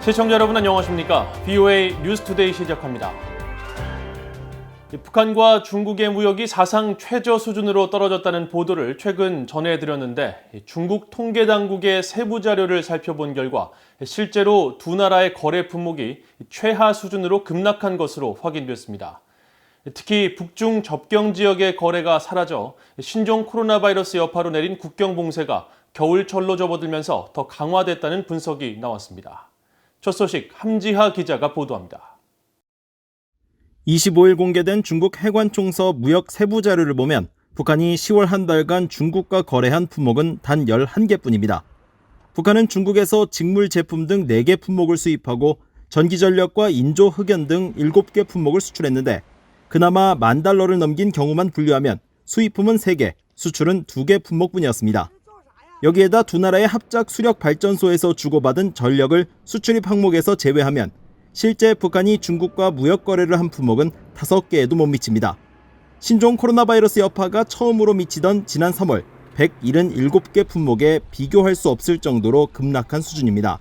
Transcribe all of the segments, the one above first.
시청자 여러분 안녕하십니까? VOA 뉴스투데이 시작합니다. 북한과 중국의 무역이 사상 최저 수준으로 떨어졌다는 보도를 최근 전해드렸는데 중국 통계당국의 세부 자료를 살펴본 결과 실제로 두 나라의 거래 품목이 최하 수준으로 급락한 것으로 확인됐습니다. 특히 북중 접경 지역의 거래가 사라져 신종 코로나 바이러스 여파로 내린 국경 봉쇄가 겨울철로 접어들면서 더 강화됐다는 분석이 나왔습니다. 첫 소식 함지하 기자가 보도합니다. 25일 공개된 중국 해관총서 무역 세부 자료를 보면 북한이 10월 한 달간 중국과 거래한 품목은 단 11개뿐입니다. 북한은 중국에서 직물 제품 등 4개 품목을 수입하고 전기전력과 인조 흑연 등 7개 품목을 수출했는데 그나마 $10,000를 넘긴 경우만 분류하면 수입품은 3개, 수출은 2개 품목뿐이었습니다. 여기에다 두 나라의 합작 수력 발전소에서 주고받은 전력을 수출입 항목에서 제외하면 실제 북한이 중국과 무역 거래를 한 품목은 5개에도 못 미칩니다. 신종 코로나 바이러스 여파가 처음으로 미치던 지난 3월 177개 품목에 비교할 수 없을 정도로 급락한 수준입니다.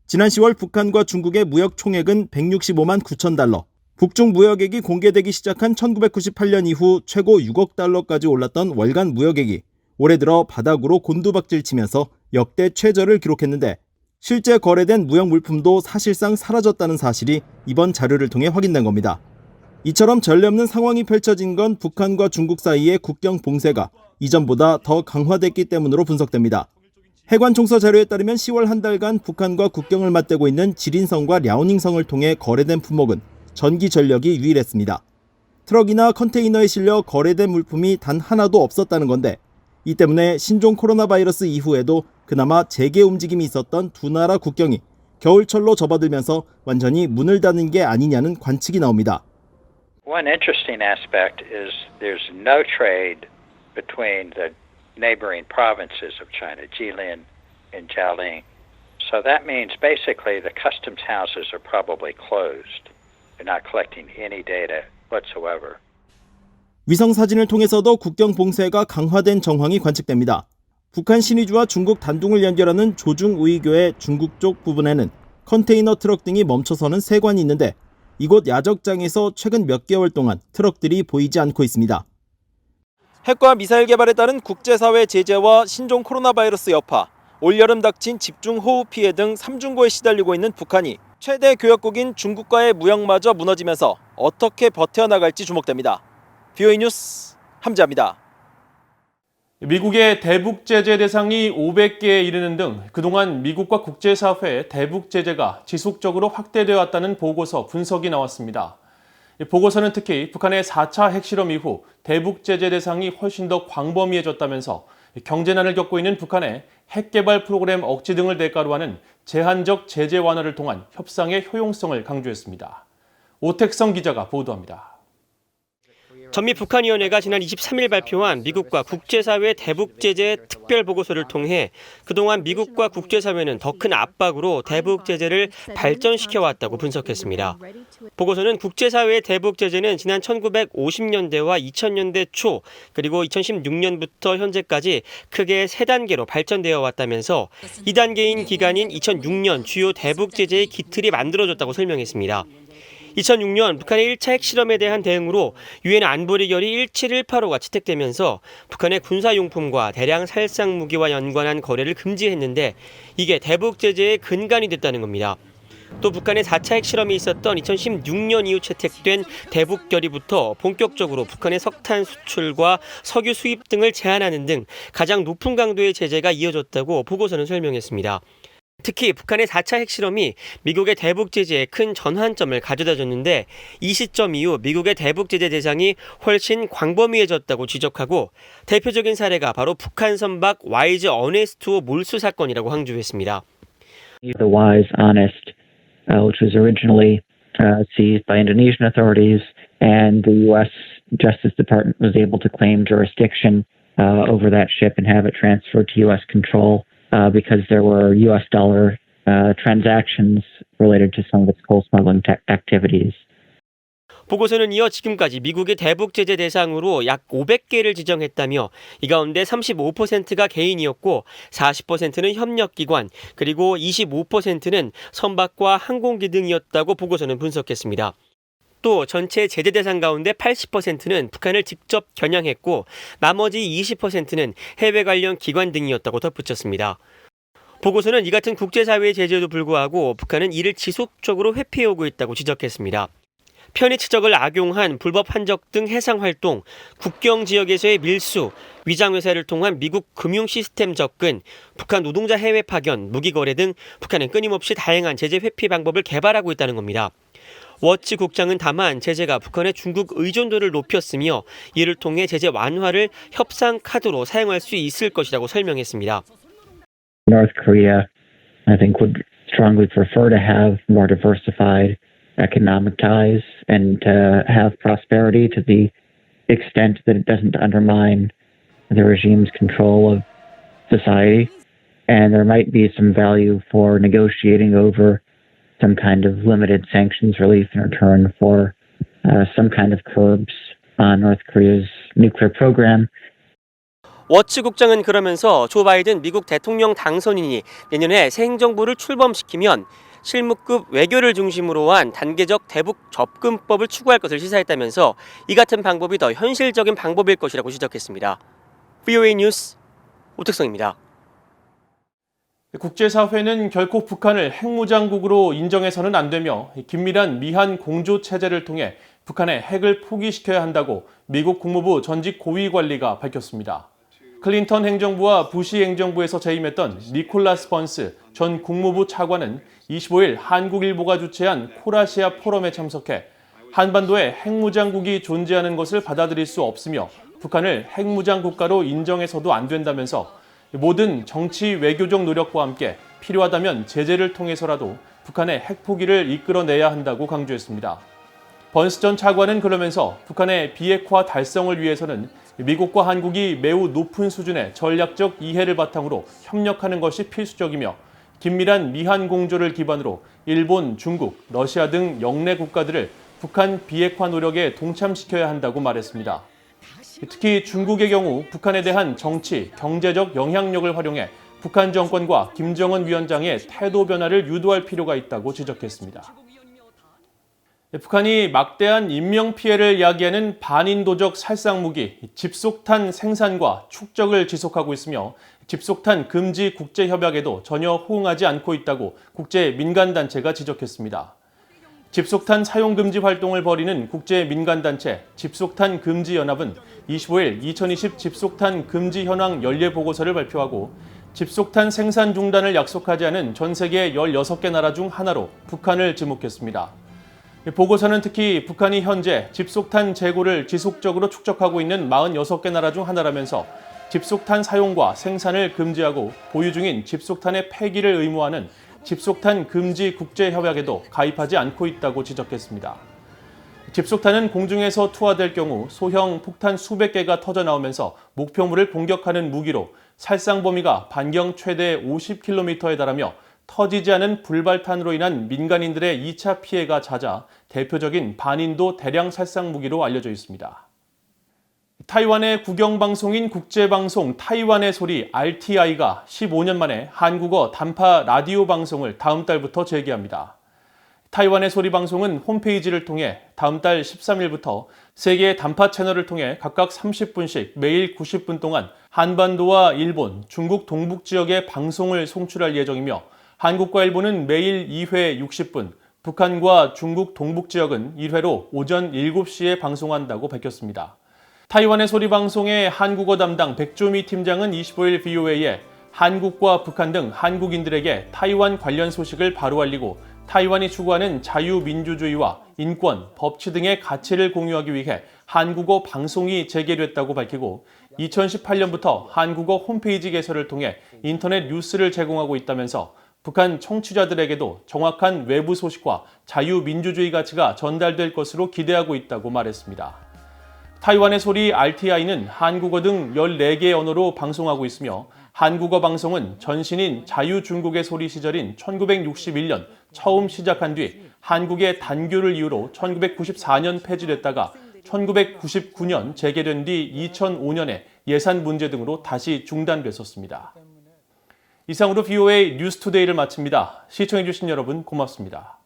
지난 10월 북한과 중국의 무역 총액은 $165만 9천, 북중 무역액이 공개되기 시작한 1998년 이후 최고 $6억 올랐던 월간 무역액이 올해 들어 바닥으로 곤두박질 치면서 역대 최저를 기록했는데 실제 거래된 무역 물품도 사실상 사라졌다는 사실이 이번 자료를 통해 확인된 겁니다. 이처럼 전례 없는 상황이 펼쳐진 건 북한과 중국 사이의 국경 봉쇄가 이전보다 더 강화됐기 때문으로 분석됩니다. 해관총서 자료에 따르면 10월 한 달간 북한과 국경을 맞대고 있는 지린성과 랴오닝성을 통해 거래된 품목은 전기 전력이 유일했습니다. 트럭이나 컨테이너에 실려 거래된 물품이 단 하나도 없었다는 건데 이 때문에 신종 코로나 바이러스 이후에도 그나마 재개 움직임이 있었던 두 나라 국경이 겨울철로 접어들면서 완전히 문을 닫는 게 아니냐는 관측이 나옵니다. One interesting aspect is there's no trade between the neighboring provinces of China, Jilin and Jialing. So that means basically the customs houses are probably closed. They're not collecting any data whatsoever. 위성 사진을 통해서도 국경 봉쇄가 강화된 정황이 관측됩니다. 북한 신의주와 중국 단둥을 연결하는 조중우이교의 중국 쪽 부분에는 컨테이너 트럭 등이 멈춰서는 세관이 있는데 이곳 야적장에서 최근 몇 개월 동안 트럭들이 보이지 않고 있습니다. 핵과 미사일 개발에 따른 국제사회 제재와 신종 코로나 바이러스 여파, 올여름 닥친 집중호우 피해 등 삼중고에 시달리고 있는 북한이 최대 교역국인 중국과의 무역마저 무너지면서 어떻게 버텨나갈지 주목됩니다. VOA 뉴스 함지하입니다. 미국의 대북 제재 대상이 500개에 이르는 등 그동안 미국과 국제사회의 대북 제재가 지속적으로 확대되어 왔다는 보고서 분석이 나왔습니다. 보고서는 특히 북한의 4차 핵실험 이후 대북 제재 대상이 훨씬 더 광범위해졌다면서 경제난을 겪고 있는 북한의 핵개발 프로그램 억지 등을 대가로 하는 제한적 제재 완화를 통한 협상의 효용성을 강조했습니다. 오택성 기자가 보도합니다. 전미 북한위원회가 지난 23일 발표한 미국과 국제사회 대북 제재 특별 보고서를 통해 그동안 미국과 국제사회는 더 큰 압박으로 대북 제재를 발전시켜왔다고 분석했습니다. 보고서는 국제사회의 대북 제재는 지난 1950년대와 2000년대 초 그리고 2016년부터 현재까지 크게 3단계로 발전되어 왔다면서 2단계인 기간인 2006년 주요 대북 제재의 기틀이 만들어졌다고 설명했습니다. 2006년 북한의 1차 핵실험에 대한 대응으로 유엔 안보리 결의 17185가 채택되면서 북한의 군사용품과 대량 살상 무기와 연관한 거래를 금지했는데 이게 대북 제재의 근간이 됐다는 겁니다. 또 북한의 4차 핵실험이 있었던 2016년 이후 채택된 대북 결의부터 본격적으로 북한의 석탄 수출과 석유 수입 등을 제한하는 등 가장 높은 강도의 제재가 이어졌다고 보고서는 설명했습니다. 특히 북한의 4차 핵실험이 미국의 대북 제재에 큰 전환점을 가져다줬는데 이 시점 이후 미국의 대북 제재 대상이 훨씬 광범위해졌다고 지적하고 대표적인 사례가 바로 북한 선박 와이즈 어네스트호 몰수 사건이라고 항조했습니다. The Wise Honest, which was originally seized by Indonesian authorities, and the U.S. Justice Department was able to claim jurisdiction over that ship and have it transferred to U.S. control. Because there were U.S. dollar transactions related to some of its coal smuggling activities. 보고서는 이어 지금까지 미국의 대북 제재 대상으로 약 500개를 지정했다며 이 가운데 35%가 개인이었고 40%는 협력기관 그리고 25%는 선박과 항공기 등이었다고 보고서는 분석했습니다. 또 전체 제재 대상 가운데 80%는 북한을 직접 겨냥했고 나머지 20%는 해외 관련 기관 등이었다고 덧붙였습니다. 보고서는 이 같은 국제사회의 제재에도 불구하고 북한은 이를 지속적으로 회피해오고 있다고 지적했습니다. 편의 추적을 악용한 불법 한적 등 해상활동, 국경 지역에서의 밀수, 위장회사를 통한 미국 금융 시스템 접근, 북한 노동자 해외 파견, 무기 거래 등 북한은 끊임없이 다양한 제재 회피 방법을 개발하고 있다는 겁니다. 워치 국장은 다만 제재가 북한의 중국 의존도를 높였으며 이를 통해 제재 완화를 협상 카드로 사용할 수 있을 것이라고 설명했습니다. North Korea, I think, would strongly prefer to have more diversified economic ties and to have prosperity to the extent that it doesn't undermine the regime's control of society. And there might be some value for negotiating over some kind of limited sanctions relief in return for some kind of curbs on North Korea's nuclear program. 워치 국장은 그러면서 조 바이든 미국 대통령 당선인이 내년에 새 행정부를 출범시키면 실무급 외교를 중심으로 한 단계적 대북 접근법을 추구할 것을 시사했다면서 이 같은 방법이 더 현실적인 방법일 것이라고 지적했습니다. VOA 뉴스 오택성입니다. 국제사회는 결코 북한을 핵무장국으로 인정해서는 안 되며 긴밀한 미한 공조 체제를 통해 북한의 핵을 포기시켜야 한다고 미국 국무부 전직 고위 관리가 밝혔습니다. 클린턴 행정부와 부시 행정부에서 재임했던 니콜라스 번스 전 국무부 차관은 25일 한국일보가 주최한 코라시아 포럼에 참석해 한반도에 핵무장국이 존재하는 것을 받아들일 수 없으며 북한을 핵무장 국가로 인정해서도 안 된다면서 모든 정치 외교적 노력과 함께 필요하다면 제재를 통해서라도 북한의 핵 포기를 이끌어내야 한다고 강조했습니다. 번스 전 차관은 그러면서 북한의 비핵화 달성을 위해서는 미국과 한국이 매우 높은 수준의 전략적 이해를 바탕으로 협력하는 것이 필수적이며 긴밀한 미한 공조를 기반으로 일본, 중국, 러시아 등 영내 국가들을 북한 비핵화 노력에 동참시켜야 한다고 말했습니다. 특히 중국의 경우 북한에 대한 정치, 경제적 영향력을 활용해 북한 정권과 김정은 위원장의 태도 변화를 유도할 필요가 있다고 지적했습니다. 북한이 막대한 인명피해를 야기하는 반인도적 살상무기 집속탄 생산과 축적을 지속하고 있으며 집속탄 금지 국제협약에도 전혀 호응하지 않고 있다고 국제민간단체가 지적했습니다. 집속탄 사용금지 활동을 벌이는 국제민간단체 집속탄 금지연합은 25일 2020 집속탄 금지 현황 연례보고서를 발표하고 집속탄 생산 중단을 약속하지 않은 전 세계 16개 나라 중 하나로 북한을 지목했습니다. 보고서는 특히 북한이 현재 집속탄 재고를 지속적으로 축적하고 있는 46개 나라 중 하나라면서 집속탄 사용과 생산을 금지하고 보유 중인 집속탄의 폐기를 의무화하는 집속탄 금지 국제협약에도 가입하지 않고 있다고 지적했습니다. 집속탄은 공중에서 투하될 경우 소형 폭탄 수백 개가 터져나오면서 목표물을 공격하는 무기로 살상 범위가 반경 최대 50km에 달하며 터지지 않은 불발탄으로 인한 민간인들의 2차 피해가 잦아 대표적인 반인도 대량 살상 무기로 알려져 있습니다. 타이완의 국영방송인 국제방송 타이완의 소리 RTI가 15년 만에 한국어 단파 라디오 방송을 다음 달부터 재개합니다. 타이완의 소리 방송은 홈페이지를 통해 다음 달 13일부터 3개의 단파 채널을 통해 각각 30분씩 매일 90분 동안 한반도와 일본, 중국 동북 지역의 방송을 송출할 예정이며 한국과 일본은 매일 2회 60분, 북한과 중국 동북 지역은 1회로 오전 7시에 방송한다고 밝혔습니다. 타이완의 소리 방송의 한국어 담당 백조미 팀장은 25일 VOA에 한국과 북한 등 한국인들에게 타이완 관련 소식을 바로 알리고 타이완이 추구하는 자유민주주의와 인권, 법치 등의 가치를 공유하기 위해 한국어 방송이 재개됐다고 밝히고 2018년부터 한국어 홈페이지 개설을 통해 인터넷 뉴스를 제공하고 있다면서 북한 청취자들에게도 정확한 외부 소식과 자유민주주의 가치가 전달될 것으로 기대하고 있다고 말했습니다. 타이완의 소리 RTI는 한국어 등 14개의 언어로 방송하고 있으며 한국어 방송은 전신인 자유중국의 소리 시절인 1961년 처음 시작한 뒤 한국의 단교를 이유로 1994년 폐지됐다가 1999년 재개된 뒤 2005년에 예산 문제 등으로 다시 중단됐었습니다. 이상으로 VOA 뉴스투데이를 마칩니다. 시청해주신 여러분 고맙습니다.